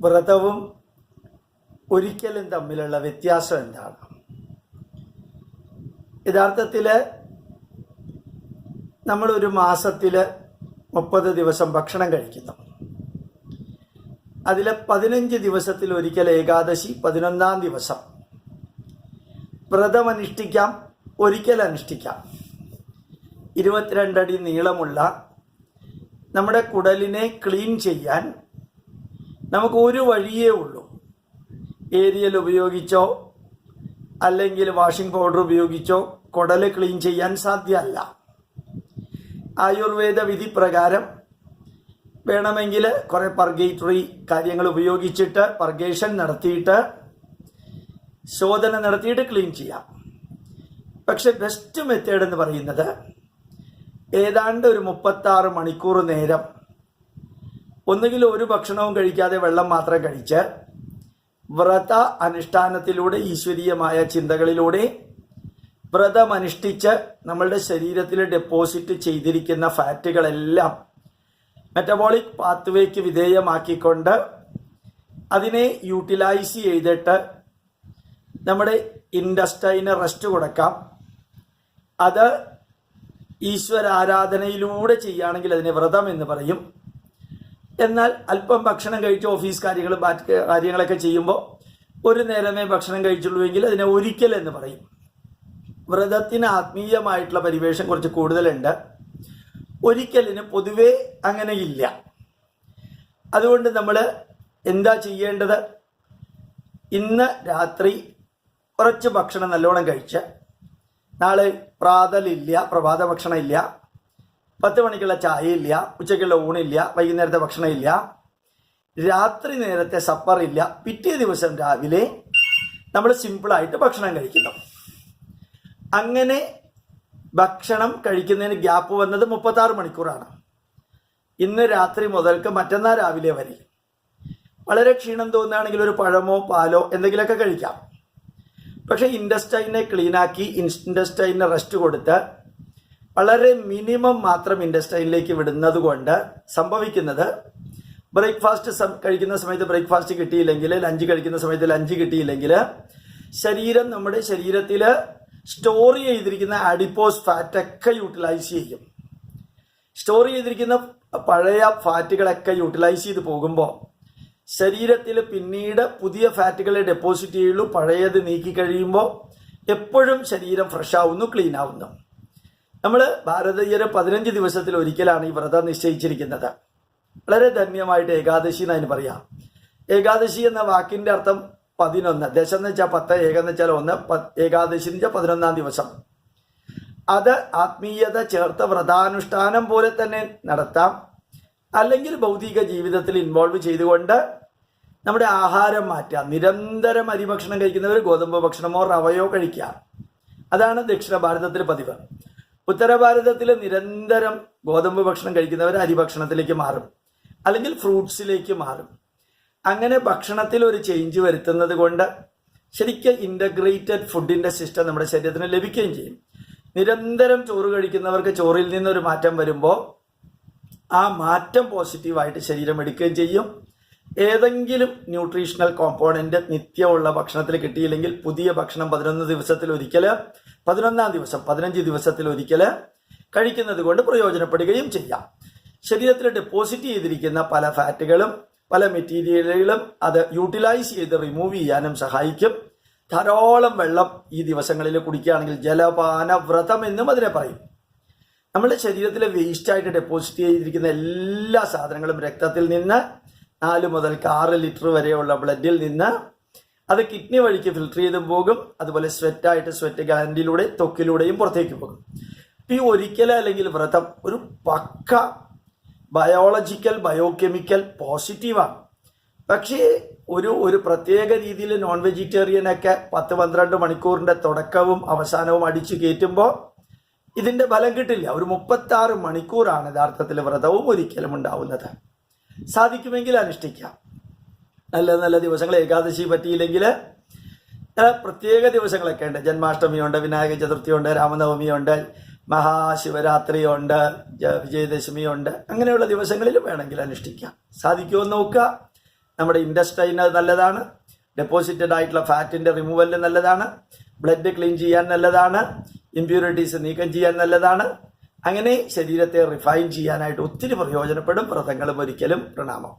വ്രതവും ഒരിക്കലും തമ്മിലുള്ള വ്യത്യാസം എന്താണ്? യഥാർത്ഥത്തിൽ നമ്മളൊരു മാസത്തിൽ 30 ദിവസം ഭക്ഷണം കഴിക്കുന്നു. അതിൽ 15 ദിവസത്തിൽ ഒരിക്കൽ ഏകാദശി, 11-ാം ദിവസം വ്രതമനുഷ്ഠിക്കാം, ഒരിക്കൽ അനുഷ്ഠിക്കാം. 22 അടി നീളമുള്ള നമ്മുടെ കുടലിനെ ക്ലീൻ ചെയ്യാൻ നമുക്ക് ഒരു വഴിയേ ഉള്ളൂ. ഏരിയൽ ഉപയോഗിച്ചോ അല്ലെങ്കിൽ വാഷിംഗ് പൗഡർ ഉപയോഗിച്ചോ കുടല് ക്ലീൻ ചെയ്യാൻ സാധ്യമല്ല. ആയുർവേദ വിധി പ്രകാരം വേണമെങ്കിൽ കുറേ പർഗേറ്ററി കാര്യങ്ങൾ ഉപയോഗിച്ചിട്ട് പർഗേഷൻ നടത്തിയിട്ട് ശോധന നടത്തിയിട്ട് ക്ലീൻ ചെയ്യാം. പക്ഷെ ബെസ്റ്റ് മെത്തേഡ് എന്ന് പറയുന്നത് ഏതാണ്ട് ഒരു 36 മണിക്കൂർ നേരം ഒന്നുകിൽ ഒരു ഭക്ഷണവും കഴിക്കാതെ വെള്ളം മാത്രം കഴിച്ച് വ്രത അനുഷ്ഠാനത്തിലൂടെ ഈശ്വരീയമായ ചിന്തകളിലൂടെ വ്രതമനുഷ്ഠിച്ച് നമ്മളുടെ ശരീരത്തിൽ ഡെപ്പോസിറ്റ് ചെയ്തിരിക്കുന്ന ഫാറ്റുകളെല്ലാം മെറ്റബോളിക് പാത്വേക്ക് വിധേയമാക്കിക്കൊണ്ട് അതിനെ യൂട്ടിലൈസ് ചെയ്തിട്ട് നമ്മുടെ ഇൻഡസ്റ്റൈന് റെസ്റ്റ് കൊടുക്കാം. അത് ഈശ്വരാരാധനയിലൂടെ ചെയ്യുകയാണെങ്കിൽ അതിനെ വ്രതം എന്ന് പറയും. എന്നാൽ അല്പം ഭക്ഷണം കഴിച്ച് ഓഫീസ് കാര്യങ്ങളൊക്കെ ചെയ്യുമ്പോൾ ഒരു നേരമേ ഭക്ഷണം കഴിച്ചുള്ളൂവെങ്കിൽ അതിനെ ഒരിക്കൽ എന്ന് പറയും. വ്രതത്തിന് ആത്മീയമായിട്ടുള്ള പരിവേഷം കുറച്ച് കൂടുതലുണ്ട്, ഒരിക്കലിന് പൊതുവേ അങ്ങനെയില്ല. അതുകൊണ്ട് നമ്മൾ എന്താ ചെയ്യേണ്ടത്? ഇന്ന് രാത്രി കുറച്ച് ഭക്ഷണം നല്ലോണം കഴിച്ച് നാളെ പ്രാതലില്ല, പ്രഭാത ഭക്ഷണം ഇല്ല, 10 മണിക്കുള്ള ചായ ഇല്ല, ഉച്ചയ്ക്കുള്ള ഊണില്ല, വൈകുന്നേരത്തെ ഭക്ഷണം ഇല്ല, രാത്രി നേരത്തെ സപ്പറില്ല, പിറ്റേ ദിവസം രാവിലെ നമ്മൾ സിമ്പിളായിട്ട് ഭക്ഷണം കഴിക്കുന്നു. അങ്ങനെ ഭക്ഷണം കഴിക്കുന്നതിന് ഗ്യാപ്പ് വന്നത് 36 മണിക്കൂറാണ്. ഇന്ന് രാത്രി മുതൽക്ക് മറ്റന്നാൾ രാവിലെ വരെ വളരെ ക്ഷീണം തോന്നുകയാണെങ്കിൽ ഒരു പഴമോ പാലോ എന്തെങ്കിലുമൊക്കെ കഴിക്കാം. പക്ഷേ ഇൻഡസ്റ്റൈനെ ക്ലീനാക്കി ഇൻഡസ്റ്റൈന് റെസ്റ്റ് കൊടുത്ത് വളരെ മിനിമം മാത്രം ഇൻഡസ്റ്റൈനിലേക്ക് വിടുന്നത് കൊണ്ട് സംഭവിക്കുന്നത് ബ്രേക്ക്ഫാസ്റ്റ് കഴിക്കുന്ന സമയത്ത് ബ്രേക്ക്ഫാസ്റ്റ് കിട്ടിയില്ലെങ്കിൽ, ലഞ്ച് കഴിക്കുന്ന സമയത്ത് ലഞ്ച് കിട്ടിയില്ലെങ്കിൽ ശരീരം നമ്മുടെ ശരീരത്തിൽ സ്റ്റോർ ചെയ്തിരിക്കുന്ന അഡിപ്പോസ് ഫാറ്റൊക്കെ യൂട്ടിലൈസ് ചെയ്യും. സ്റ്റോർ ചെയ്തിരിക്കുന്ന പഴയ ഫാറ്റുകളൊക്കെ യൂട്ടിലൈസ് ചെയ്ത് പോകുമ്പോൾ ശരീരത്തിൽ പിന്നീട് പുതിയ ഫാറ്റുകളെ ഡെപ്പോസിറ്റ് ചെയ്യുള്ളൂ. പഴയത് നീക്കി കഴിയുമ്പോൾ എപ്പോഴും ശരീരം ഫ്രഷ് ആവുന്നു, ക്ലീൻ ആവുന്നു. നമ്മൾ ഭാരതീയർ 15 ദിവസത്തിൽ ഒരിക്കലാണ് ഈ വ്രതം നിശ്ചയിച്ചിരിക്കുന്നത്. വളരെ ധന്യമായിട്ട് ഏകാദശി എന്ന് അതിന് പറയാം. ഏകാദശി എന്ന വാക്കിൻ്റെ അർത്ഥം 11, ദശം എന്ന് വെച്ചാൽ 10, ഏകം എന്ന് വെച്ചാൽ 1, ഏകാദശി എന്ന് വെച്ചാൽ 11-ാം ദിവസം. അത് ആത്മീയത ചേർത്ത വ്രതാനുഷ്ഠാനം പോലെ തന്നെ നടത്താം, അല്ലെങ്കിൽ ഭൗതിക ജീവിതത്തിൽ ഇൻവോൾവ് ചെയ്തുകൊണ്ട് നമ്മുടെ ആഹാരം മാറ്റാം. നിരന്തരം അരിഭക്ഷണം കഴിക്കുന്നവർ ഗോതമ്പ് ഭക്ഷണമോ റവയോ കഴിക്കാം. അതാണ് ദക്ഷിണ ഭാരതത്തിൽ പതിവ്. ഉത്തര ഭാരതത്തിൽ നിരന്തരം ഗോതമ്പ് ഭക്ഷണം കഴിക്കുന്നവർ അരിഭക്ഷണത്തിലേക്ക് മാറും, അല്ലെങ്കിൽ ഫ്രൂട്ട്സിലേക്ക് മാറും. അങ്ങനെ ഭക്ഷണത്തിൽ ഒരു ചേഞ്ച് വരുത്തുന്നത് കൊണ്ട് ശരിക്കും ഇൻ്റഗ്രേറ്റഡ് ഫുഡിൻ്റെ സിസ്റ്റം നമ്മുടെ ശരീരത്തിന് ലഭിക്കുകയും ചെയ്യും. നിരന്തരം ചോറ് കഴിക്കുന്നവർക്ക് ചോറിൽ നിന്നൊരു മാറ്റം വരുമ്പോൾ ആ മാറ്റം പോസിറ്റീവായിട്ട് ശരീരം എടുക്കുകയും ചെയ്യും. ഏതെങ്കിലും ന്യൂട്രീഷണൽ കോമ്പോണൻറ്റ് നിത്യമുള്ള ഭക്ഷണത്തിൽ കിട്ടിയില്ലെങ്കിൽ പുതിയ ഭക്ഷണം 11 ദിവസത്തിൽ ഒരിക്കൽ, 11-ാം ദിവസം 15 ദിവസത്തിൽ ഒരിക്കൽ കഴിക്കുന്നത് കൊണ്ട് പ്രയോജനപ്പെടുകയും ചെയ്യാം. ശരീരത്തിൽ ഡെപ്പോസിറ്റ് ചെയ്തിരിക്കുന്ന പല ഫാറ്റുകളും പല മെറ്റീരിയലുകളും അത് യൂട്ടിലൈസ് ചെയ്ത് റിമൂവ് ചെയ്യാനും സഹായിക്കും. ധാരാളം വെള്ളം ഈ ദിവസങ്ങളിൽ കുടിക്കുകയാണെങ്കിൽ ജലപാന വ്രതം എന്നും അതിനെ പറയും. നമ്മുടെ ശരീരത്തിലെ വേസ്റ്റായിട്ട് ഡെപ്പോസിറ്റ് ചെയ്തിരിക്കുന്ന എല്ലാ സാധനങ്ങളും രക്തത്തിൽ നിന്ന് 4 മുതൽ 6 ലിറ്റർ വരെയുള്ള ബ്ലഡിൽ നിന്ന് അത് കിഡ്നി വഴിക്ക് ഫിൽട്ടർ ചെയ്തും പോകും. അതുപോലെ സ്വെറ്റ് ഗ്ലാൻഡിലൂടെ ത്വക്കിലൂടെയും പുറത്തേക്ക് പോകും. ഈ ഒരിക്കൽ അല്ലെങ്കിൽ വ്രതം ഒരു പക്ക ബയോളജിക്കൽ ബയോകെമിക്കൽ പോസിറ്റീവാണ്. പക്ഷേ ഒരു പ്രത്യേക രീതിയിൽ നോൺ വെജിറ്റേറിയനൊക്കെ 10-12 മണിക്കൂറിൻ്റെ തുടക്കവും അവസാനവും അടിച്ചു കയറ്റുമ്പോൾ ഇതിൻ്റെ ഫലം കിട്ടില്ല. ഒരു 36 മണിക്കൂറാണ് യഥാർത്ഥത്തിൽ വ്രതവും ഒരിക്കലും ഉണ്ടാവുന്നത്. സാധിക്കുമെങ്കിൽ അനുഷ്ഠിക്കാം. നല്ല നല്ല ദിവസങ്ങൾ, ഏകാദശി പറ്റിയില്ലെങ്കിൽ പ്രത്യേക ദിവസങ്ങളൊക്കെ ഉണ്ട്. ജന്മാഷ്ടമിയുണ്ട്, വിനായക ചതുർത്ഥിയുണ്ട്, രാമനവമിയുണ്ട്, മഹാശിവരാത്രിയുണ്ട്, വിജയദശമിയുണ്ട്. അങ്ങനെയുള്ള ദിവസങ്ങളിൽ വേണമെങ്കിൽ അനുഷ്ഠിക്കാം. സാധിക്കുമോ നോക്കുക. നമ്മുടെ ഇൻഡസ്റ്റൈന് നല്ലതാണ്, ഡെപ്പോസിറ്റഡ് ആയിട്ടുള്ള ഫാറ്റിൻ്റെ റിമൂവലിന് നല്ലതാണ്, ബ്ലഡ് ക്ലീൻ ചെയ്യാൻ നല്ലതാണ്, ഇമ്പ്യൂരിറ്റീസ് നീക്കം ചെയ്യാൻ നല്ലതാണ്. അങ്ങനെ ശരീരത്തെ റിഫൈൻ ചെയ്യാനായിട്ട് ഒത്തിരി പ്രയോജനപ്പെടും വ്രതങ്ങളും ഒരിക്കലും. പ്രണാമം.